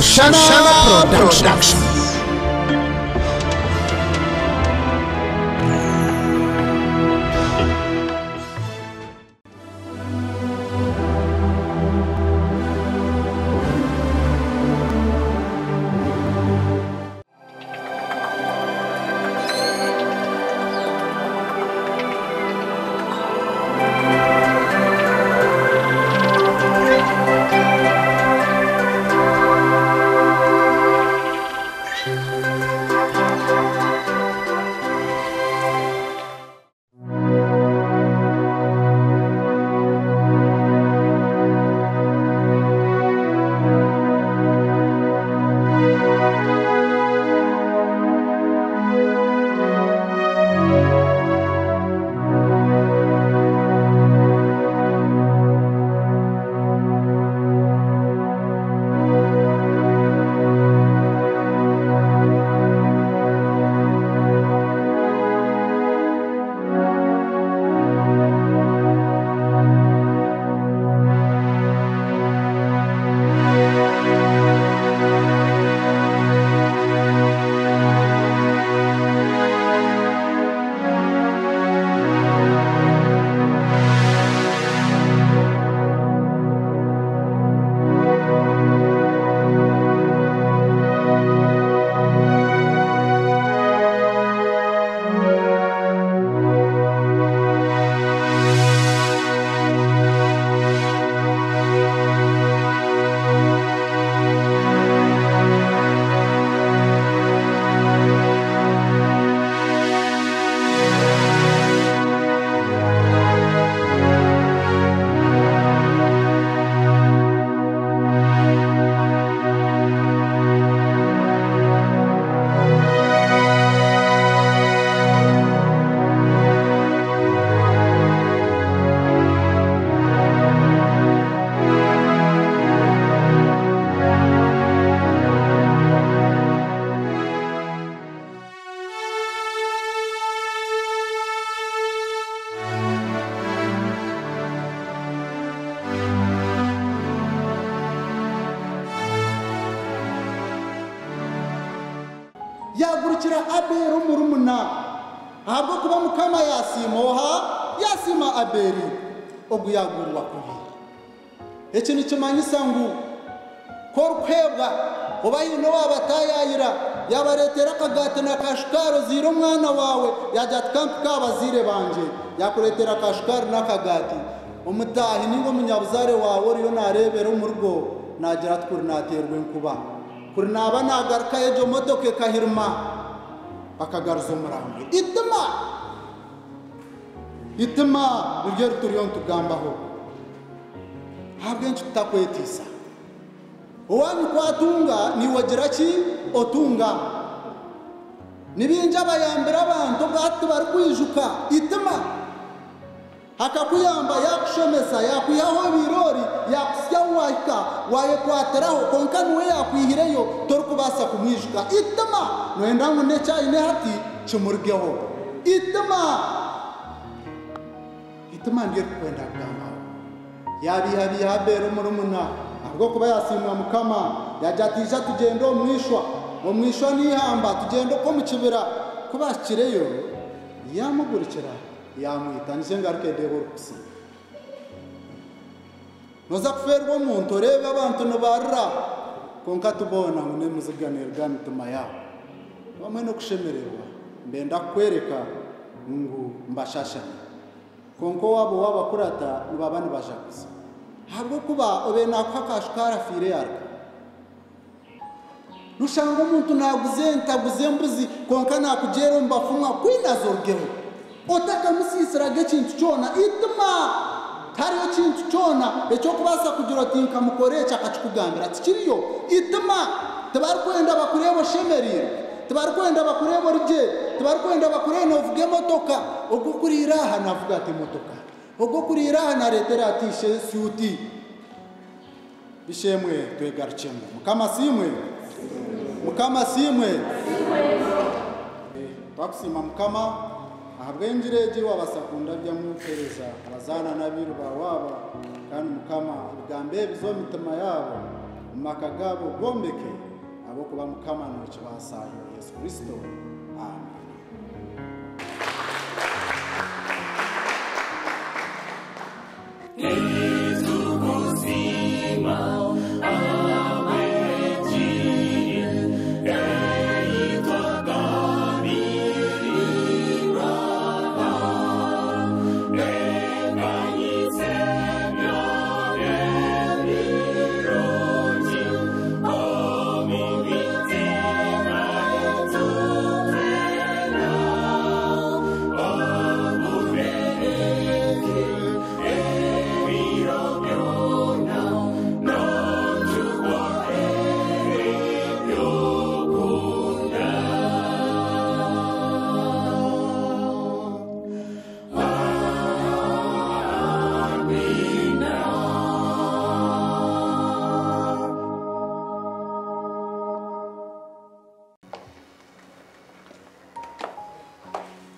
Mushana Production. yagurukira Abeli umurumuna ahabwo kuba mukama yasima Abeli oguyagurwa kubi eki nikimanyisa ngu korkwebwa obayino wabatayayira yabaretera akagati na kashukaro zira umwana wawe yajya kampi kabazire banje yakuretera kashukaro n'akagati umutahi ningo munyabuzare wawe uriyo narebera mu rugo nagira twuri naterwe nkuba kuri naba nagaruka ejo modoka kahirma akagaruza umurambi ituma uryo turiyo tugambaho habwenshi tutakwetisa uwani kwatunga ni wagira ki otunga nibinja bayambira abantu bati bari kwijuka ituma hakakuyamba yakushomesa yakuyaho birori yakusya wahika waye kwateraho konka nuwe yakwihireyo tori kubasa kumwijuka ituma noenda ngune cyane hati kimurgeho ituma ndiye kwenda kugamba yabihabi habero murumuna ahubwo kuba yasimwa mukama yajatisha tugendo umwishwa nihamba tugendo ko mukibira kubashireyo yamugurikira yamwita nishengaruke deborkusi noza kuferwa umuntu rebe abantu nabarra konka tubona ngune muziganirwa mituma yabo bamwe no kushemererwa mbenda kwereka ngo mbashashane konko wabo wabakurata nibabani bashakuza habwo kuba obena kwakashukara fire yarka nushanga umuntu ntaguze mbuzi konka nakugera mbafumwa kwinazorgeho otaka musisira gekintu cyona ituma tariyo kintu cyona ecyo kubasa kugira tinka mukorecha akakugambira tikiriyo ituma tabarkwenda bakurebo shemeriro tabarkwenda bakurebo rije tabarkwenda bakureno vuge motoka ogukurira hanavuga ati motoka ogukurira hanaretera atishe suti bishemwe twegarchemo mukama simwe bakusima mukama ahabwenjireje wabasakunda bya mupereza abazana nabiru bawaba kandi mukama bigambe bizo mitima yabo makagabo gombeke abo kuba mukama no kibasayo Yesu Kristo. Amen.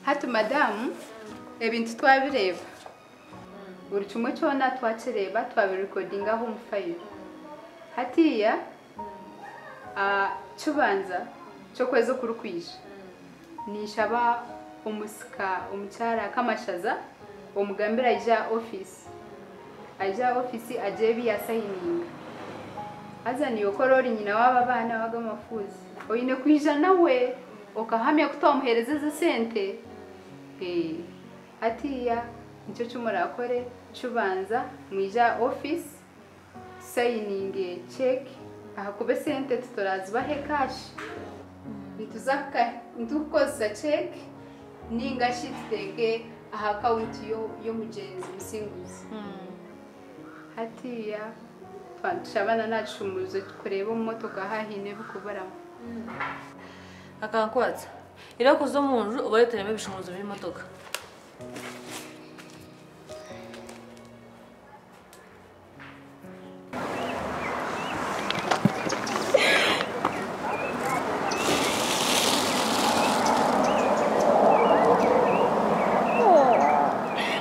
Hati madamu ebintu twabireba buri kimwe cyona twakireba twabirekodingaho mu file hatiya cyubanza cyo kweza kurukwisha nishaba umusika umucyara kamashaza omugambira ajya office ajebi ya signing azaniyo korori nyina waba bana waga mafuzi oyine kwija nawe okahamya kutomuhereza sente hatiya nicyo cyumurakore cyubanza mwija office signing check ahakube sente tutorazibahe cash nitukoza check ninga shitege aha account yo mugenzi musinguzi hatiya twantushabana nacumuze kureba umumotoka hahine bukubaramo akakwatsa ira kuzo munju ubaretereme bishumuzo by'imotoka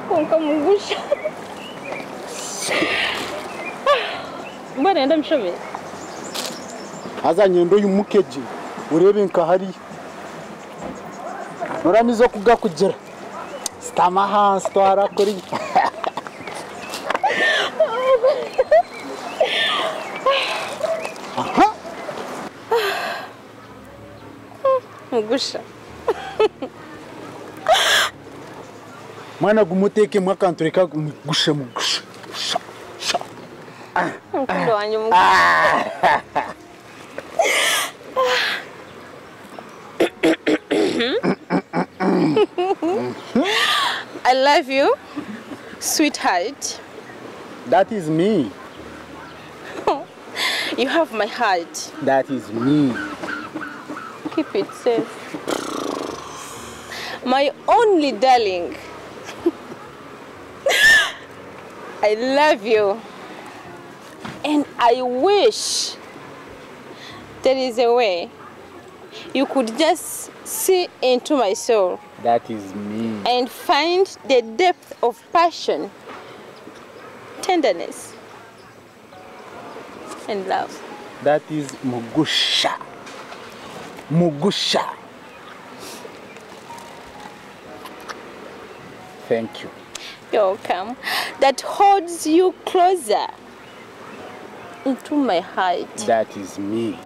konka mugusha mbona ndamshobeye azanye ndo yumukeje urebe nkahari Noranizo kuga kugera stamaha stwara kuri mugusha mwana gumuteke mwakantureka mugusha mkundo wanyu mugusha I love you, sweetheart. That is me. You have my heart. That is me. Keep it safe. My only darling. I love you. And I wish there is a way you could just see into my soul. That is me. And find the depth of passion, tenderness, and love. That is Mugusha. Mugusha. Thank you. You're welcome. That holds you closer into my heart. That is me.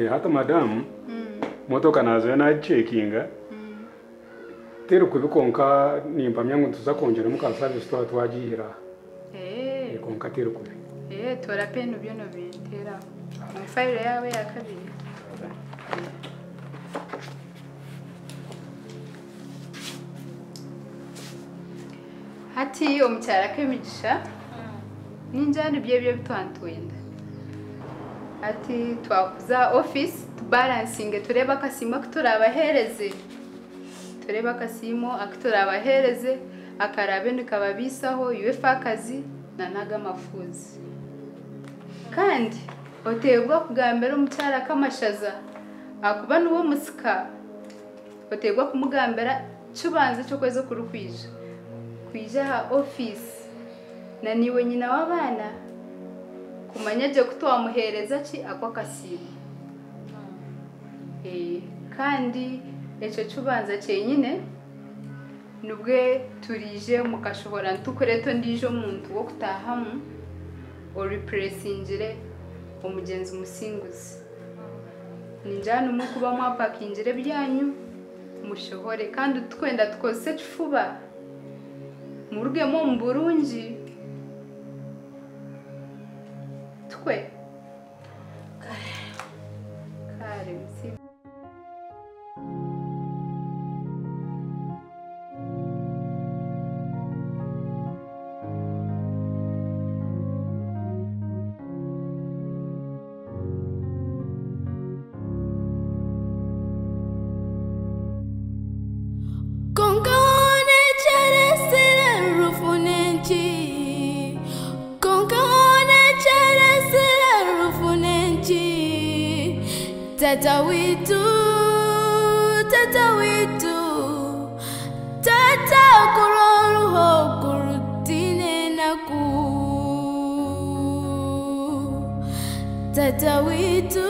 hata madamu motoka nazo nacekinga tero kubikonka nimba myangu tuza kongera muka service twagihira konka tero kubi tora peno byono bintera mu file yawe ya kabiri hati omukyala k'emigisha ninjani byebyo bitwantwenda ati twakuza office tubalancing tureba akasimo akuturabahereze tureba akasimo akuturabahereze akarabe nikababisaho yuefa akazi na nagamafuzi kandi otegwa kugambira omukyala kamashaza akuba nuwo musika otegwa kumugambira kibanze cyo kweza kwija ha office na niwe nyina w'abana kumanya je kutwamuhereza ki akwa kasimu kandi eco cyubanza cyenyine nubwe turije mukashobora ntukoreto ndijo umuntu wo kutahamu o repressingire umugenzi umusinguzi ninjana mu kuba mwapakingire byanyu mushohore kandi twenda twose kifuba muruge mu Burungi twe kare msi Tata witu, tata kuroruho kurutine naku. Tata witu,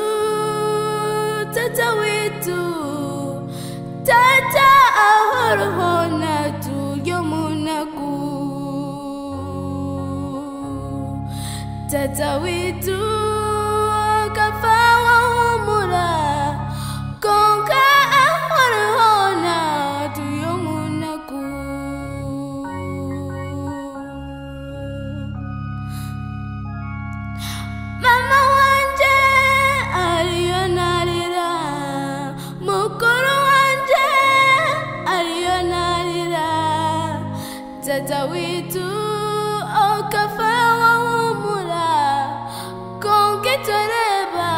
tata ahoroho na tuyomunaku. Tata witu, kafawa konka ahorona tuyomunaku. Mama wanje aliyonalira, mukuru wanje aliyonalira, tata witu okafawa humura konke toreba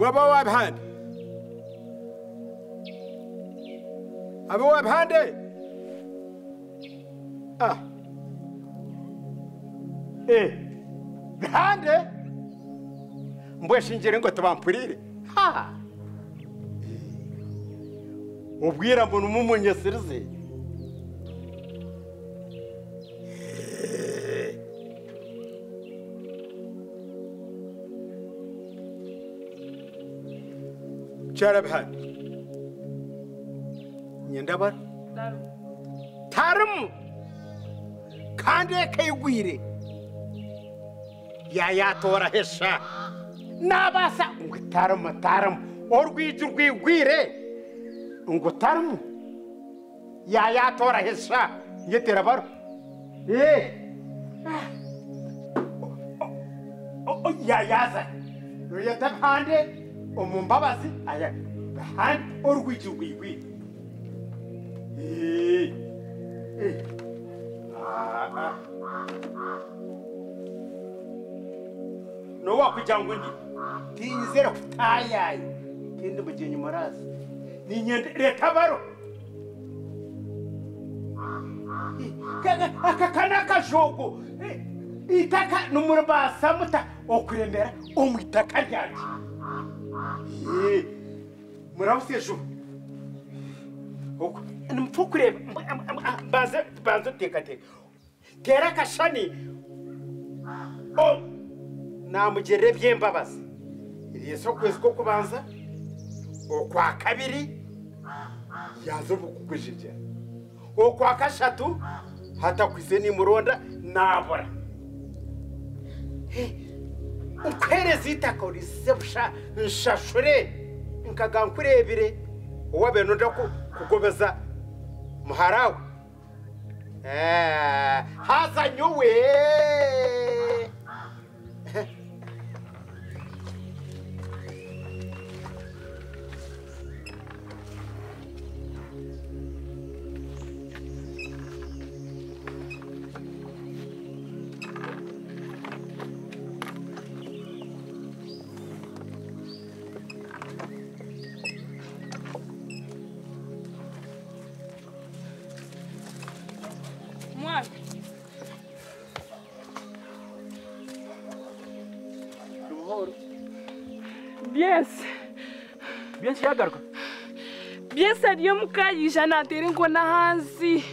waba wabihande abo wabihande bihande mbweshingire ngo tubampurire ha ubwira mbona umunyesirize Cara bihande nyendabara tarum kandi kayigwire yayatora hesha nabasa ngo tarum orwije urwigwire ngo tarum yayatora hesha yetera baro yayaza yeta hande omumbabazi aya hande orwije urwigwire no wakujyango ndi tinzera kutayaye kindi mugenyi murazi ni nyende leta baro aka kana kajogo itaka numurabasa muta okuremera omwitaka ryanje murabusejo Mpukure banzo teka tera kashani namugere byembabazi yeso kwezi ko kubanza okwa kabiri yazo bukugujije okwa kashatu hata kwiseni muronda nabora ukwereza itako risebusha nshashure nkagankurebire uwabeno ndako kugobeza muharawe haza nyowe Bien yagaruka. Bien sariyo mukayisha natere ngo nahansi.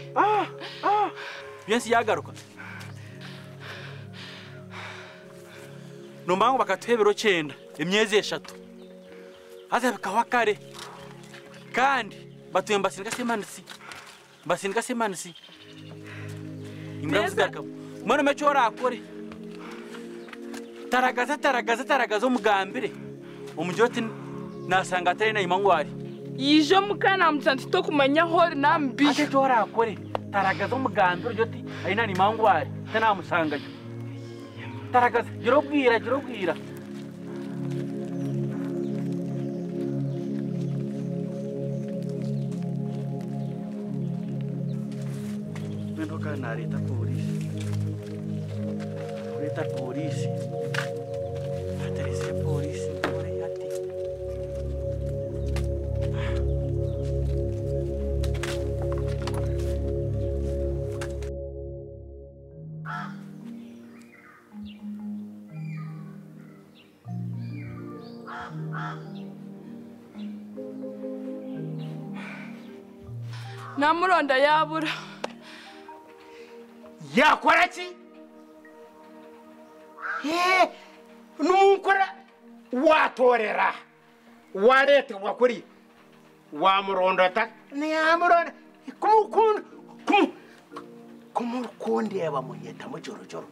Bien yagaruka. Nombango bakatwebero 9 emyezi 3. Haza bikawakare. Kandi batwemba basindika semanisi. Imbrazi gakabo. Mwana mechora akore. Taragaza umugambire. Umujoti nasanga atari na imangwari yijo mukana mutsanti to kumanya hori nambi ate tora akore taragaza umugambiro joti ari na imangwari tana musanga taragaza girobwira nendo kana reta polisi aterese polisi namuronda yabura yakora ki nukora watorera wareta wakuri wamuronda ta niyamuronda kumukundeba munyeta mu jorojoro